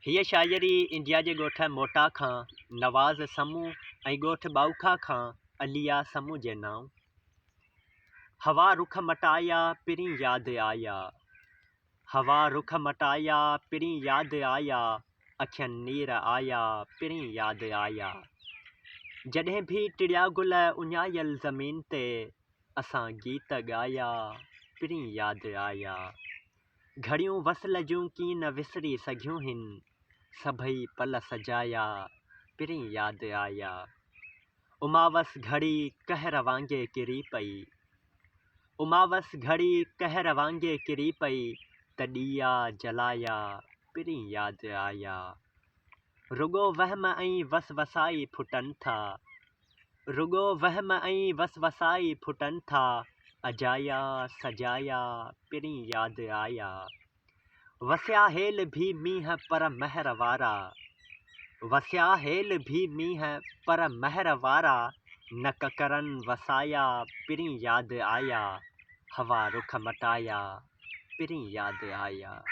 हीअ शाइरी इंडिया जे ॻोठ मोटा खां नवाज़ समूह ऐं ॻोठ ॿाउखा खां अलिया समूह जे नाम। हवा रुख मटाया पिरीं यादि आया, हवा रुख मटाया पिरीं यादि आया, अखियुनि नीर आया पिरीं यादि आया। जॾहिं भी टिड़िया गुल उञायल ज़मीन ते असां गीत ॻाया पिरीं यादि आया। घड़ियूं वसल जूं कीअं न विसरी सघियूं हिन, सभई पल सजाया पिरीं यादि आया। उमावस घड़ी कहर वांगे किरी पई, उमावस घड़ी कहर वांगे किरी पई, त ॾीया जलाया पिरीं यादि आया। रुगो वहम ऐं वसवसाई फुटनि था, रुगो वहम ऐं वसवसाई फुटनि था, अजाया सजाया पिरीं यादि आया। वसिया हेल भी मींहं पर महर वारा, वसिया हेल भी मींहं पर महर वारा, न ककरनि वसाया पिरीं यादि आया। हवा रुख मटाया पिरीं यादि आया।